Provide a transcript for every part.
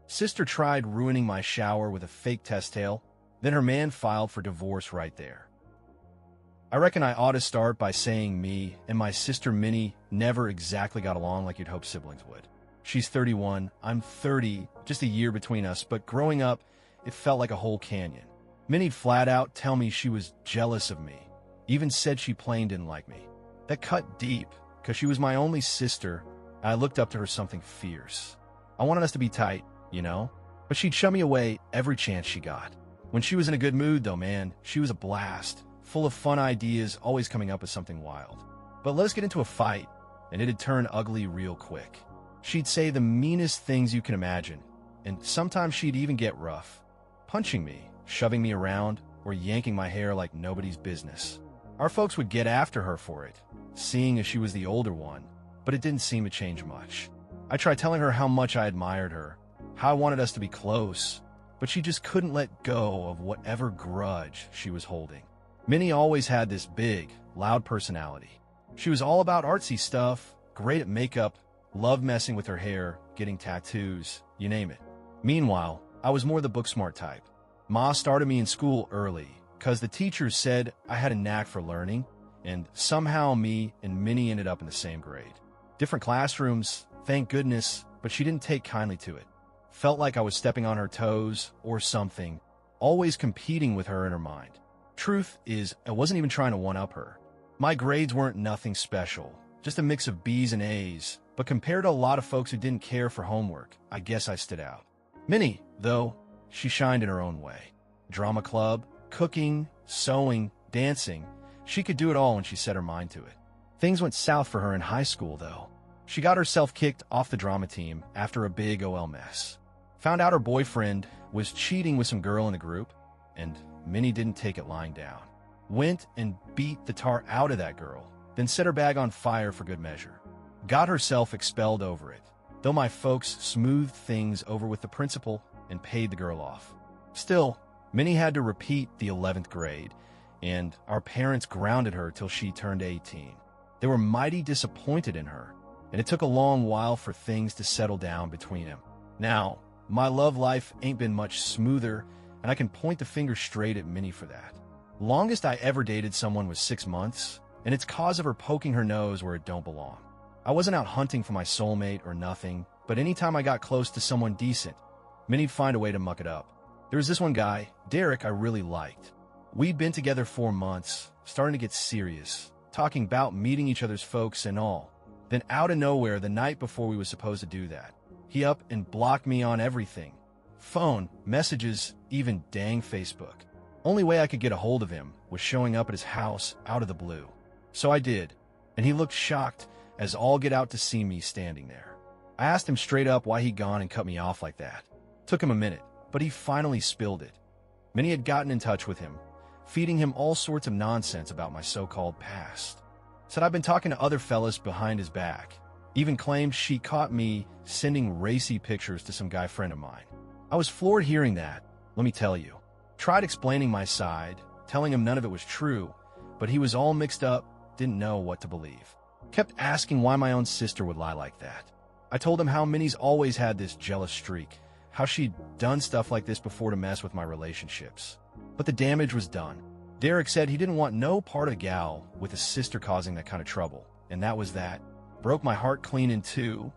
Sister tried ruining my shower with a fake test tail, then her man filed for divorce right there. I reckon I ought to start by saying me and my sister Minnie never exactly got along like you'd hope siblings would. She's 31, I'm 30, just a year between us, but growing up, it felt like a whole canyon. Minnie'd flat out tell me she was jealous of me, even said she plain didn't like me. That cut deep, because she was my only sister, and I looked up to her something fierce. I wanted us to be tight, you know? But she'd shove me away every chance she got. When she was in a good mood, though, man, she was a blast, full of fun ideas, always coming up with something wild. But let us get into a fight, and it'd turn ugly real quick. She'd say the meanest things you can imagine, and sometimes she'd even get rough, punching me, shoving me around, or yanking my hair like nobody's business. Our folks would get after her for it, seeing as she was the older one, but it didn't seem to change much. I tried telling her how much I admired her, how I wanted us to be close, but she just couldn't let go of whatever grudge she was holding. Minnie always had this big, loud personality. She was all about artsy stuff, great at makeup, loved messing with her hair, getting tattoos, you name it. Meanwhile, I was more the book-smart type. Ma started me in school early, because the teachers said I had a knack for learning, and somehow me and Minnie ended up in the same grade. Different classrooms, thank goodness, but she didn't take kindly to it. Felt like I was stepping on her toes or something, always competing with her in her mind. Truth is, I wasn't even trying to one-up her. My grades weren't nothing special, just a mix of B's and A's, but compared to a lot of folks who didn't care for homework, I guess I stood out. Minnie, though, she shined in her own way. Drama club, cooking, sewing, dancing, she could do it all when she set her mind to it. Things went south for her in high school, though. She got herself kicked off the drama team after a big OL mess. Found out her boyfriend was cheating with some girl in the group, and Minnie didn't take it lying down. Went and beat the tar out of that girl, then set her bag on fire for good measure. Got herself expelled over it, though my folks smoothed things over with the principal and paid the girl off. Still, Minnie had to repeat the 11th grade, and our parents grounded her till she turned 18. They were mighty disappointed in her, and it took a long while for things to settle down between them. Now, my love life ain't been much smoother, and I can point the finger straight at Minnie for that. Longest I ever dated someone was 6 months, and it's cause of her poking her nose where it don't belong. I wasn't out hunting for my soulmate or nothing, but anytime I got close to someone decent, Minnie'd find a way to muck it up. There was this one guy, Derek, I really liked. We'd been together 4 months, starting to get serious, talking about meeting each other's folks and all. Then out of nowhere, the night before we were supposed to do that, he up and blocked me on everything. Phone, messages, even dang Facebook. Only way I could get a hold of him was showing up at his house out of the blue. So I did, and he looked shocked as all get out to see me standing there. I asked him straight up why he'd gone and cut me off like that. Took him a minute, but he finally spilled it. Minnie had gotten in touch with him, feeding him all sorts of nonsense about my so-called past. Said I'd been talking to other fellas behind his back. Even claimed she caught me sending racy pictures to some guy friend of mine. I was floored hearing that, let me tell you. Tried explaining my side, telling him none of it was true, but he was all mixed up, didn't know what to believe. Kept asking why my own sister would lie like that. I told him how Minnie's always had this jealous streak, how she'd done stuff like this before to mess with my relationships. But the damage was done. Derek said he didn't want no part of a gal with a sister causing that kind of trouble, and that was that. Broke my heart clean in two,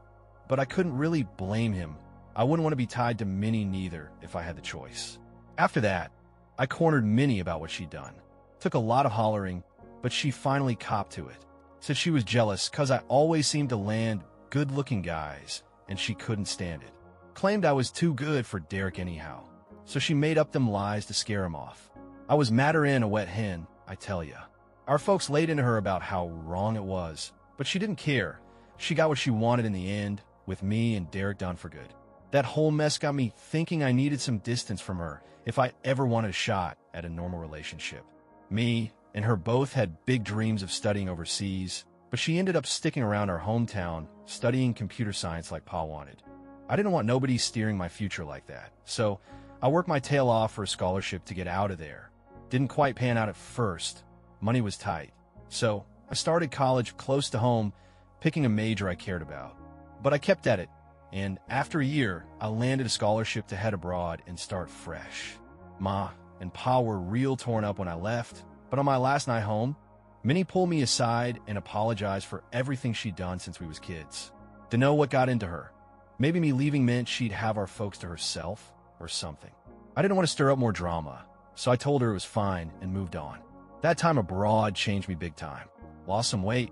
but I couldn't really blame him. I wouldn't want to be tied to Minnie neither if I had the choice. After that, I cornered Minnie about what she'd done. Took a lot of hollering, but she finally copped to it. Said she was jealous because I always seemed to land good-looking guys, and she couldn't stand it. Claimed I was too good for Derek anyhow, so she made up them lies to scare him off. I was madder in a wet hen, I tell ya. Our folks laid into her about how wrong it was, but she didn't care. She got what she wanted in the end, with me and Derek done for good. That whole mess got me thinking I needed some distance from her if I ever wanted a shot at a normal relationship. Me and her both had big dreams of studying overseas, but she ended up sticking around our hometown, studying computer science like Pa wanted. I didn't want nobody steering my future like that, so I worked my tail off for a scholarship to get out of there. Didn't quite pan out at first. Money was tight. So I started college close to home, picking a major I cared about. But I kept at it, and after a year, I landed a scholarship to head abroad and start fresh. Ma and Pa were real torn up when I left, but on my last night home, Minnie pulled me aside and apologized for everything she'd done since we was kids. To know what got into her. Maybe me leaving meant she'd have our folks to herself or something. I didn't want to stir up more drama, so I told her it was fine and moved on. That time abroad changed me big time. Lost some weight,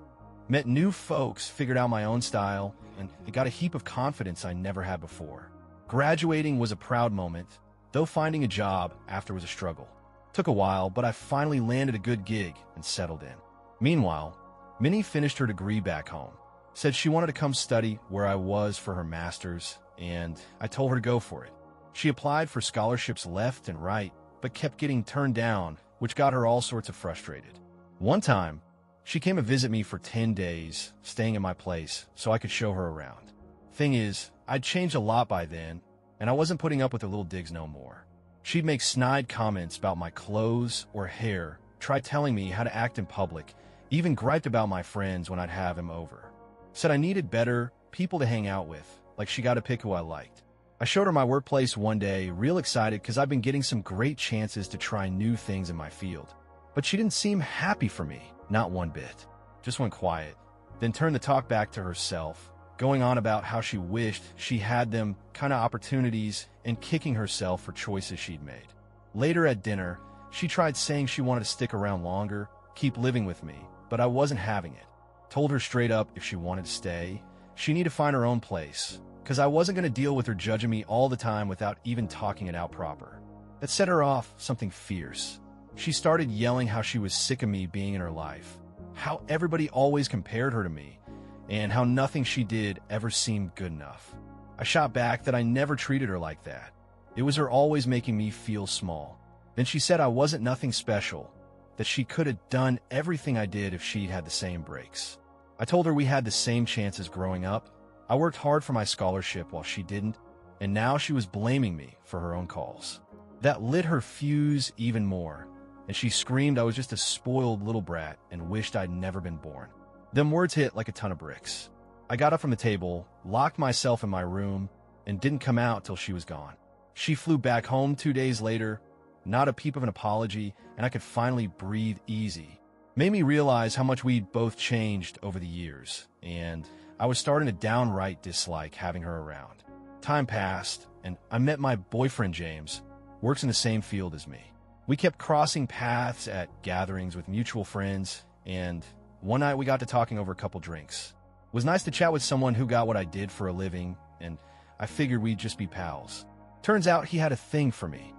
met new folks, figured out my own style, and it got a heap of confidence I never had before. Graduating was a proud moment, though finding a job after was a struggle. Took a while, but I finally landed a good gig and settled in. Meanwhile, Minnie finished her degree back home. Said she wanted to come study where I was for her master's, and I told her to go for it. She applied for scholarships left and right, but kept getting turned down, which got her all sorts of frustrated. One time, she came to visit me for 10 days, staying in my place so I could show her around. Thing is, I'd changed a lot by then, and I wasn't putting up with her little digs no more. She'd make snide comments about my clothes or hair, try telling me how to act in public, even griped about my friends when I'd have him over. Said I needed better people to hang out with, like she got to pick who I liked. I showed her my workplace one day, real excited because I've been getting some great chances to try new things in my field. But she didn't seem happy for me, not one bit. Just went quiet, then turned the talk back to herself, going on about how she wished she had them kind of opportunities and kicking herself for choices she'd made. Later at dinner, she tried saying she wanted to stick around longer, keep living with me, but I wasn't having it. Told her straight up if she wanted to stay, she needed to find her own place, because I wasn't going to deal with her judging me all the time without even talking it out proper. That set her off something fierce. She started yelling how she was sick of me being in her life, how everybody always compared her to me, and how nothing she did ever seemed good enough. I shot back that I never treated her like that. It was her always making me feel small. Then she said I wasn't nothing special, that she could have done everything I did if she'd had the same breaks. I told her we had the same chances growing up. I worked hard for my scholarship while she didn't, and now she was blaming me for her own calls. That lit her fuse even more, and she screamed I was just a spoiled little brat and wished I'd never been born. Them words hit like a ton of bricks. I got up from the table, locked myself in my room, and didn't come out till she was gone. She flew back home 2 days later, not a peep of an apology, and I could finally breathe easy. Made me realize how much we'd both changed over the years, and I was starting to downright dislike having her around. Time passed, and I met my boyfriend James, works in the same field as me. We kept crossing paths at gatherings with mutual friends, and one night we got to talking over a couple drinks. It was nice to chat with someone who got what I did for a living, and I figured we'd just be pals. Turns out he had a thing for me.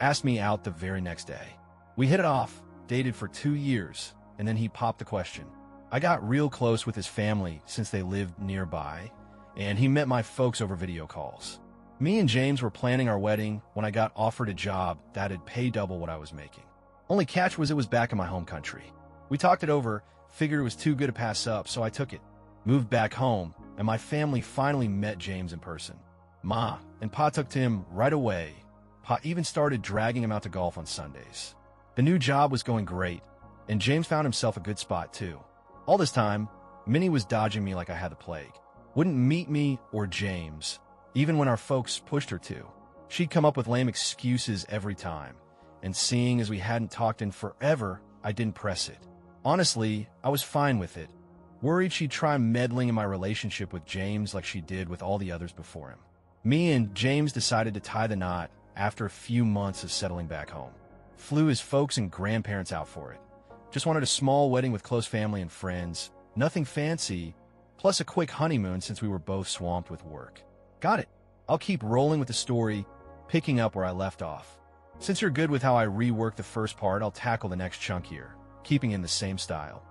Asked me out the very next day. We hit it off, dated for 2 years, and then he popped the question. I got real close with his family since they lived nearby, and he met my folks over video calls. Me and James were planning our wedding when I got offered a job that'd pay double what I was making. Only catch was it was back in my home country. We talked it over, figured it was too good to pass up, so I took it. Moved back home, and my family finally met James in person. Ma and Pa took to him right away. Pa even started dragging him out to golf on Sundays. The new job was going great, and James found himself a good spot too. All this time, Minnie was dodging me like I had the plague. Wouldn't meet me or James, even when our folks pushed her to. She'd come up with lame excuses every time, and seeing as we hadn't talked in forever, I didn't press it. Honestly, I was fine with it. Worried she'd try meddling in my relationship with James like she did with all the others before him. Me and James decided to tie the knot after a few months of settling back home. Flew his folks and grandparents out for it. Just wanted a small wedding with close family and friends, nothing fancy, plus a quick honeymoon since we were both swamped with work. Got it. I'll keep rolling with the story, picking up where I left off. Since you're good with how I reworked the first part, I'll tackle the next chunk here, keeping in the same style.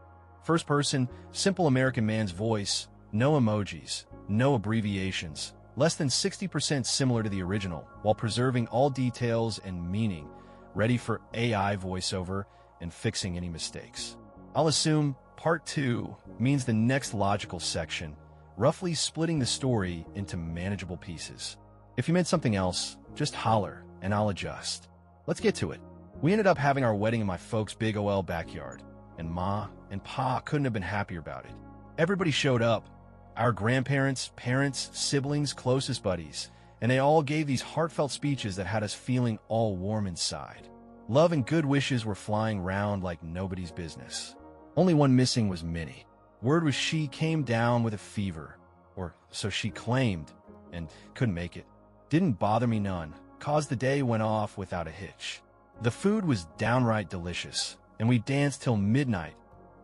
First person, simple American man's voice, no emojis, no abbreviations, less than 60% similar to the original, while preserving all details and meaning, ready for AI voiceover and fixing any mistakes. I'll assume part 2 means the next logical section, roughly splitting the story into manageable pieces. If you meant something else, just holler and I'll adjust. Let's get to it. We ended up having our wedding in my folks' big OL backyard, and Ma and Pa couldn't have been happier about it. Everybody showed up, Our grandparents, parents, siblings, closest buddies, and they all gave these heartfelt speeches that had us feeling all warm inside. Love and good wishes were flying round like nobody's business. Only one missing was Minnie. Word was she came down with a fever, or so she claimed, and couldn't make it. Didn't bother me none, 'cause the day went off without a hitch. The food was downright delicious, and we danced till midnight,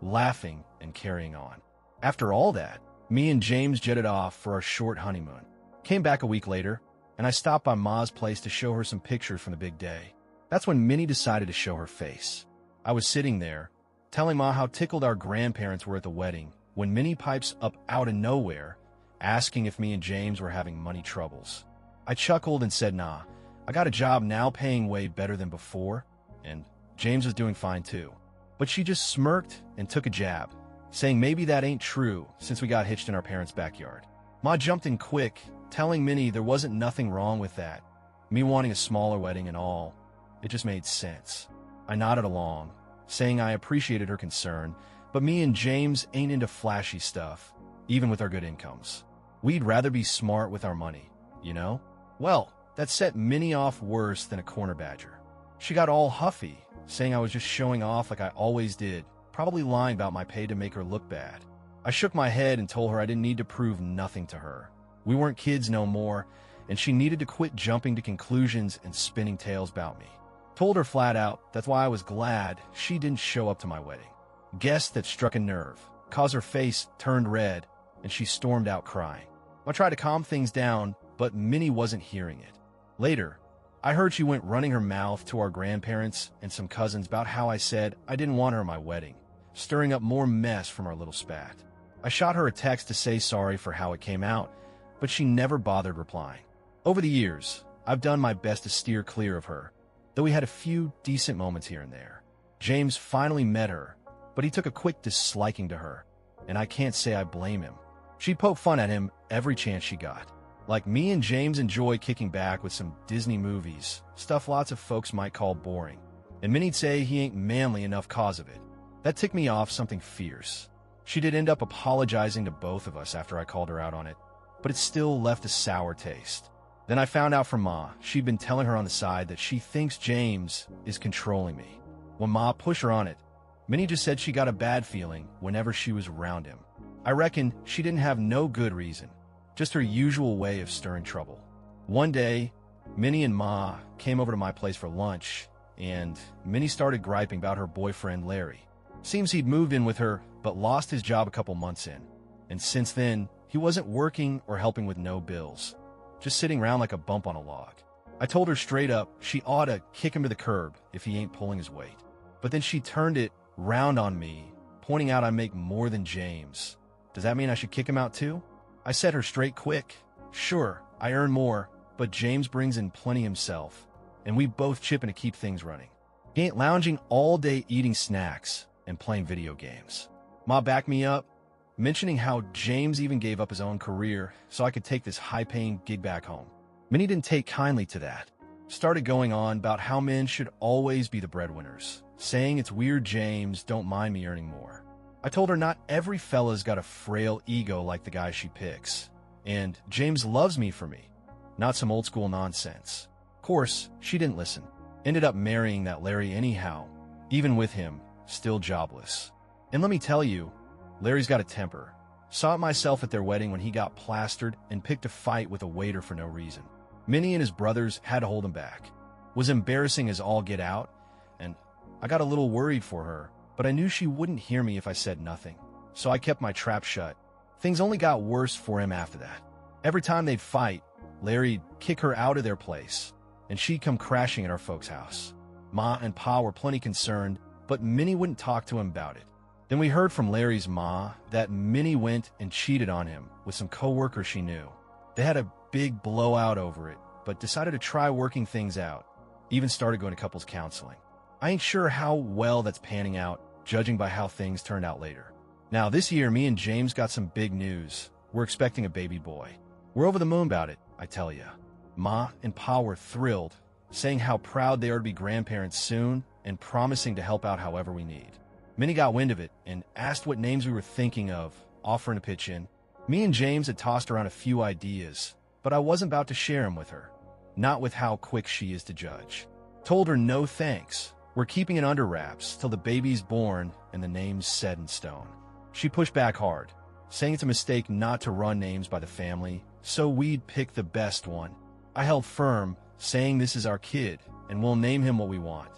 laughing and carrying on. After all that, me and James jetted off for our short honeymoon. Came back a week later, and I stopped by Ma's place to show her some pictures from the big day. That's when Minnie decided to show her face. I was sitting there, telling Ma how tickled our grandparents were at the wedding, when Minnie pipes up out of nowhere, asking if me and James were having money troubles. I chuckled and said, nah, I got a job now paying way better than before, and James was doing fine too. But she just smirked and took a jab, saying maybe that ain't true since we got hitched in our parents' backyard. Ma jumped in quick, telling Minnie there wasn't nothing wrong with that. Me wanting a smaller wedding and all. It just made sense. I nodded along, saying I appreciated her concern, but me and James ain't into flashy stuff, even with our good incomes. We'd rather be smart with our money, you know? Well, that set Minnie off worse than a corner badger. She got all huffy, saying I was just showing off like I always did, probably lying about my pay to make her look bad. I shook my head and told her I didn't need to prove nothing to her. We weren't kids no more, and she needed to quit jumping to conclusions and spinning tales about me. Told her flat out that's why I was glad she didn't show up to my wedding. Guess that struck a nerve, caused her face turned red, and she stormed out crying. I tried to calm things down, but Minnie wasn't hearing it. Later, I heard she went running her mouth to our grandparents and some cousins about how I said I didn't want her at my wedding, stirring up more mess from our little spat. I shot her a text to say sorry for how it came out, but she never bothered replying. Over the years, I've done my best to steer clear of her, though we had a few decent moments here and there. James finally met her, but he took a quick disliking to her, and I can't say I blame him. She'd poke fun at him every chance she got. Like me and James enjoy kicking back with some Disney movies, stuff lots of folks might call boring, and Minnie'd say he ain't manly enough cause of it. That ticked me off something fierce. She did end up apologizing to both of us after I called her out on it, but it still left a sour taste. Then I found out from Ma she'd been telling her on the side that she thinks James is controlling me. When Ma pushed her on it, Minnie just said she got a bad feeling whenever she was around him. I reckon she didn't have no good reason, just her usual way of stirring trouble. One day, Minnie and Ma came over to my place for lunch, and Minnie started griping about her boyfriend, Larry. Seems he'd moved in with her, but lost his job a couple months in. And since then, he wasn't working or helping with no bills, just sitting around like a bump on a log. I told her straight up she ought to kick him to the curb if he ain't pulling his weight. But then she turned it round on me, pointing out I make more than James. Does that mean I should kick him out too? I set her straight quick. Sure, I earn more, but James brings in plenty himself, and we both chip in to keep things running. He ain't lounging all day eating snacks and playing video games. Ma backed me up, mentioning how James even gave up his own career so I could take this high-paying gig back home. Minnie didn't take kindly to that. Started going on about how men should always be the breadwinners, saying it's weird James don't mind me earning more. I told her not every fella's got a frail ego like the guy she picks, and James loves me for me, not some old-school nonsense. Of course, she didn't listen. Ended up marrying that Larry anyhow, even with him, still jobless. And let me tell you, Larry's got a temper. Saw it myself at their wedding when he got plastered and picked a fight with a waiter for no reason. Minnie and his brothers had to hold him back. Was embarrassing as all get out, and I got a little worried for her, but I knew she wouldn't hear me if I said nothing, so I kept my trap shut. Things only got worse for him after that. Every time they'd fight, Larry'd kick her out of their place, and she'd come crashing at our folks' house. Ma and Pa were plenty concerned, but Minnie wouldn't talk to him about it. Then we heard from Larry's ma that Minnie went and cheated on him with some coworkers she knew. They had a big blowout over it, but decided to try working things out. Even started going to couples counseling. I ain't sure how well that's panning out, judging by how things turned out later. Now, this year, me and James got some big news. We're expecting a baby boy. We're over the moon about it, I tell ya. Ma and Pa were thrilled, saying how proud they are to be grandparents soon and promising to help out however we need. Minnie got wind of it and asked what names we were thinking of, offering to pitch in. Me and James had tossed around a few ideas, but I wasn't about to share them with her. Not with how quick she is to judge. Told her no thanks. We're keeping it under wraps till the baby's born and the name's set in stone. She pushed back hard, saying it's a mistake not to run names by the family, so we'd pick the best one. I held firm, saying this is our kid, and we'll name him what we want.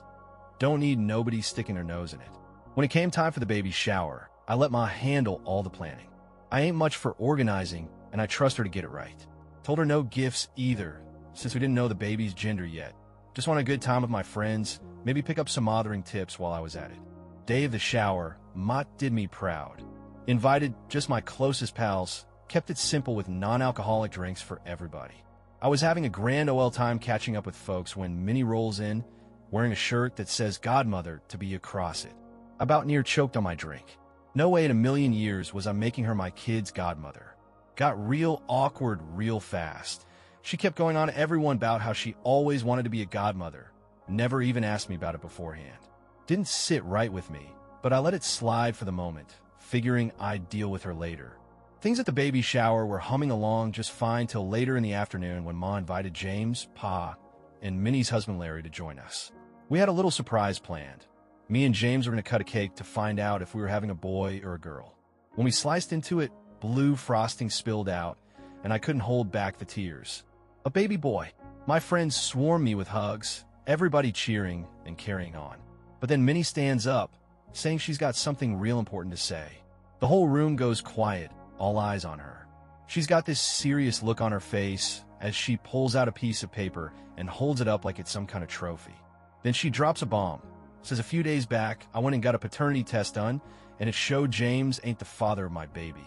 Don't need nobody sticking their nose in it. When it came time for the baby's shower, I let Ma handle all the planning. I ain't much for organizing, and I trust her to get it right. Told her no gifts either, since we didn't know the baby's gender yet. Just want a good time with my friends, maybe pick up some mothering tips while I was at it. Day of the shower, Ma did me proud. Invited just my closest pals, kept it simple with non-alcoholic drinks for everybody. I was having a grand OL time catching up with folks when Minnie rolls in, wearing a shirt that says Godmother to be across it. About near choked on my drink. No way in a million years was I making her my kid's godmother. Got real awkward real fast. She kept going on to everyone about how she always wanted to be a godmother. Never even asked me about it beforehand. Didn't sit right with me, but I let it slide for the moment, figuring I'd deal with her later. Things at the baby shower were humming along just fine till later in the afternoon when Ma invited James, Pa, and Minnie's husband Larry to join us. We had a little surprise planned. Me and James were going to cut a cake to find out if we were having a boy or a girl. When we sliced into it, blue frosting spilled out, and I couldn't hold back the tears. A baby boy. My friends swarmed me with hugs, everybody cheering and carrying on. But then Minnie stands up, saying she's got something real important to say. The whole room goes quiet, all eyes on her. She's got this serious look on her face as she pulls out a piece of paper and holds it up like it's some kind of trophy. Then she drops a bomb. Says a few days back, I went and got a paternity test done, and it showed James ain't the father of my baby.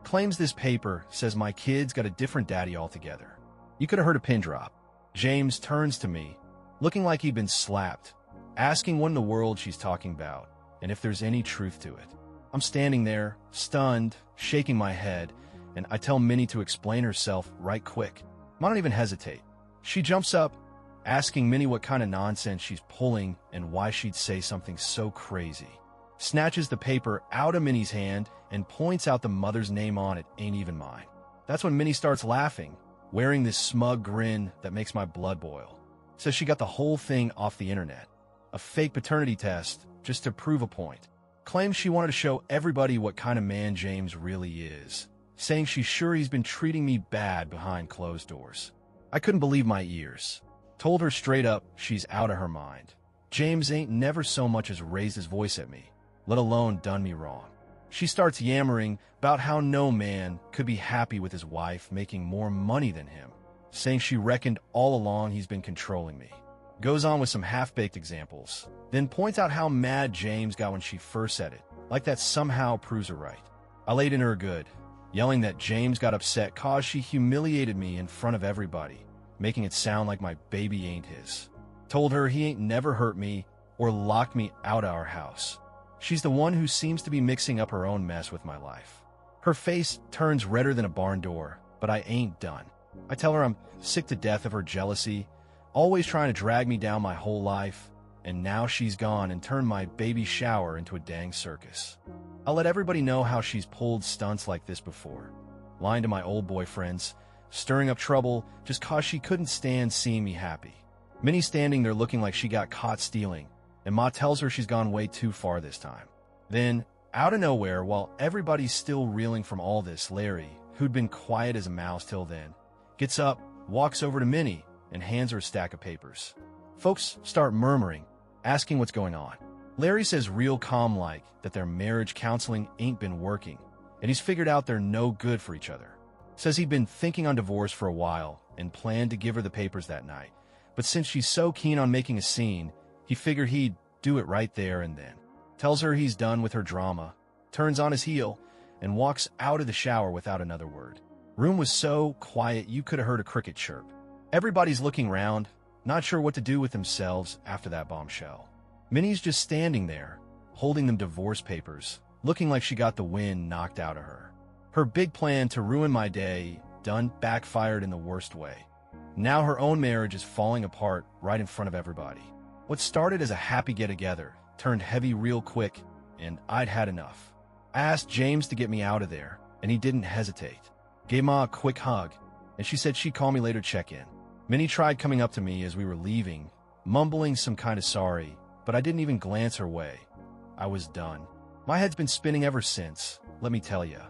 Claims this paper says my kid's got a different daddy altogether. You could have heard a pin drop. James turns to me, looking like he'd been slapped, asking what in the world she's talking about, and if there's any truth to it. I'm standing there, stunned, shaking my head, and I tell Minnie to explain herself right quick. I don't even hesitate. She jumps up, asking Minnie what kind of nonsense she's pulling and why she'd say something so crazy. Snatches the paper out of Minnie's hand and points out the mother's name on it ain't even mine. That's when Minnie starts laughing, wearing this smug grin that makes my blood boil. Says she got the whole thing off the internet. A fake paternity test just to prove a point. Claims she wanted to show everybody what kind of man James really is. Saying she's sure he's been treating me bad behind closed doors. I couldn't believe my ears. Told her straight up she's out of her mind. James ain't never so much as raised his voice at me, let alone done me wrong. She starts yammering about how no man could be happy with his wife making more money than him, saying she reckoned all along he's been controlling me. Goes on with some half-baked examples, then points out how mad James got when she first said it, like that somehow proves her right. I laid in her good, yelling that James got upset cause she humiliated me in front of everybody, making it sound like my baby ain't his. Told her he ain't never hurt me or locked me out of our house. She's the one who seems to be mixing up her own mess with my life. Her face turns redder than a barn door, but I ain't done. I tell her I'm sick to death of her jealousy, always trying to drag me down my whole life, and now she's gone and turned my baby shower into a dang circus. I'll let everybody know how she's pulled stunts like this before. Lying to my old boyfriends, stirring up trouble just cause she couldn't stand seeing me happy. Minnie standing there looking like she got caught stealing, and Ma tells her she's gone way too far this time. Then, out of nowhere, while everybody's still reeling from all this, Larry, who'd been quiet as a mouse till then, gets up, walks over to Minnie, and hands her a stack of papers. Folks start murmuring, asking what's going on. Larry says real calm-like that their marriage counseling ain't been working, and he's figured out they're no good for each other. Says he'd been thinking on divorce for a while and planned to give her the papers that night, but since she's so keen on making a scene, he figured he'd do it right there and then. Tells her he's done with her drama, turns on his heel, and walks out of the shower without another word. Room was so quiet you could have heard a cricket chirp. Everybody's looking round, not sure what to do with themselves after that bombshell. Minnie's just standing there, holding them divorce papers, looking like she got the wind knocked out of her. Her big plan to ruin my day done backfired in the worst way. Now her own marriage is falling apart right in front of everybody. What started as a happy get-together turned heavy real quick, and I'd had enough. I asked James to get me out of there, and he didn't hesitate. Gave Ma a quick hug, and she said she'd call me later to check in. Minnie tried coming up to me as we were leaving, mumbling some kind of sorry, but I didn't even glance her way. I was done. My head's been spinning ever since, let me tell ya.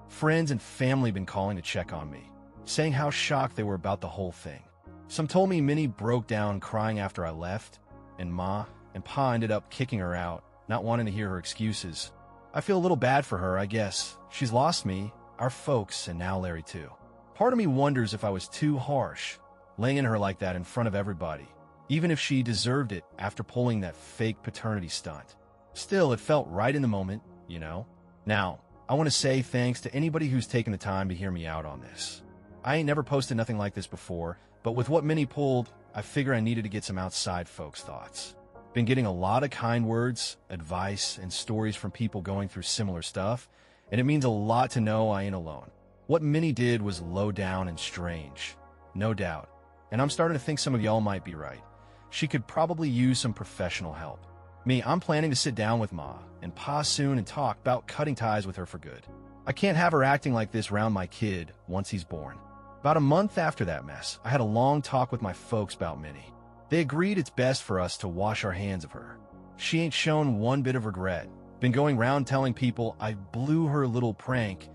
Friends and family been calling to check on me, saying how shocked they were about the whole thing. Some told me Minnie broke down crying after I left, and Ma and Pa ended up kicking her out, not wanting to hear her excuses. I feel a little bad for her, I guess. She's lost me, our folks, and now Larry too. Part of me wonders if I was too harsh, laying her like that in front of everybody, even if she deserved it after pulling that fake paternity stunt. Still, it felt right in the moment, you know? Now, I want to say thanks to anybody who's taken the time to hear me out on this. I ain't never posted nothing like this before, but with what Minnie pulled, I figure I needed to get some outside folks' thoughts. Been getting a lot of kind words, advice, and stories from people going through similar stuff, and it means a lot to know I ain't alone. What Minnie did was low down and strange, no doubt, and I'm starting to think some of y'all might be right. She could probably use some professional help. I'm planning to sit down with Ma and Pa soon and talk about cutting ties with her for good. I can't have her acting like this around my kid once he's born. About a month after that mess, I had a long talk with my folks about Minnie. They agreed it's best for us to wash our hands of her. She ain't shown one bit of regret. Been going round telling people I blew her little prank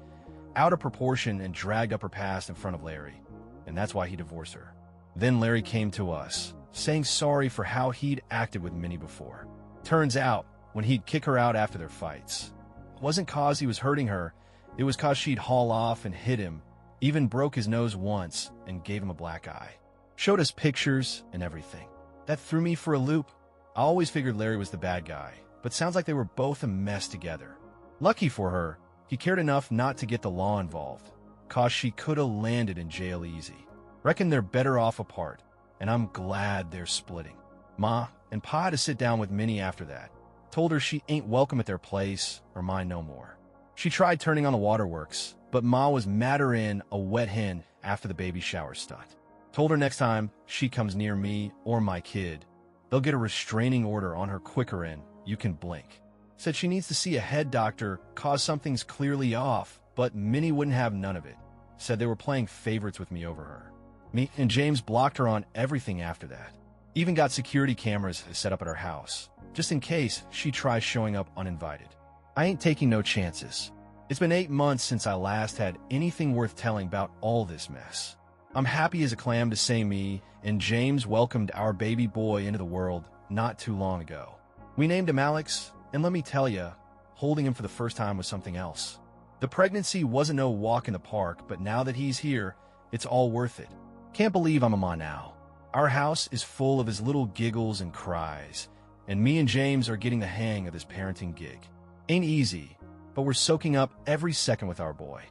out of proportion and dragged up her past in front of Larry, and that's why he divorced her. Then Larry came to us, saying sorry for how he'd acted with Minnie before. Turns out, when he'd kick her out after their fights, it wasn't cause he was hurting her, it was cause she'd haul off and hit him, even broke his nose once and gave him a black eye. Showed us pictures and everything. That threw me for a loop. I always figured Larry was the bad guy, but sounds like they were both a mess together. Lucky for her, he cared enough not to get the law involved, cause she coulda landed in jail easy. Reckon they're better off apart, and I'm glad they're splitting. Ma and Pa had to sit down with Minnie after that. Told her she ain't welcome at their place or mine no more. She tried turning on the waterworks, but Ma was madder in a wet hen after the baby shower stunt. Told her next time she comes near me or my kid, they'll get a restraining order on her quicker and you can blink. Said she needs to see a head doctor cause something's clearly off, but Minnie wouldn't have none of it. Said they were playing favorites with me over her. Me and James blocked her on everything after that. Even got security cameras set up at her house, just in case she tries showing up uninvited. I ain't taking no chances. It's been 8 months since I last had anything worth telling about all this mess. I'm happy as a clam to say me and James welcomed our baby boy into the world not too long ago. We named him Alex, and let me tell ya, holding him for the first time was something else. The pregnancy wasn't no walk in the park, but now that he's here, it's all worth it. Can't believe I'm a ma now. Our house is full of his little giggles and cries, and me and James are getting the hang of this parenting gig. Ain't easy, but we're soaking up every second with our boy.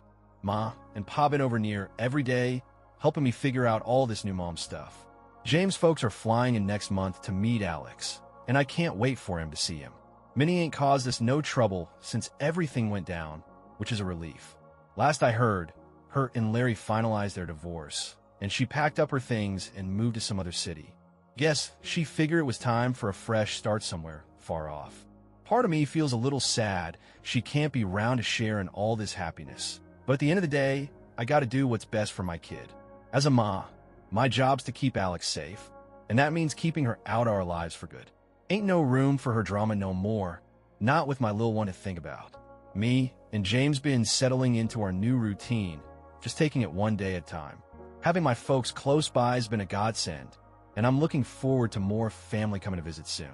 Ma and Pa been over near every day, helping me figure out all this new mom stuff. James' folks are flying in next month to meet Alex, and I can't wait for him to see him. Minnie ain't caused us no trouble since everything went down, which is a relief. Last I heard, her and Larry finalized their divorce, and she packed up her things and moved to some other city. Guess she figured it was time for a fresh start somewhere far off. Part of me feels a little sad she can't be round to share in all this happiness. But at the end of the day, I gotta do what's best for my kid. As a ma, my job's to keep Alex safe, and that means keeping her out of our lives for good. Ain't no room for her drama no more, not with my little one to think about. Me and James been settling into our new routine, just taking it one day at a time. Having my folks close by has been a godsend, and I'm looking forward to more family coming to visit soon.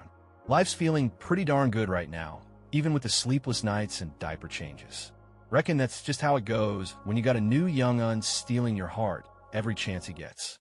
Life's feeling pretty darn good right now, even with the sleepless nights and diaper changes. Reckon that's just how it goes when you got a new young un stealing your heart every chance he gets.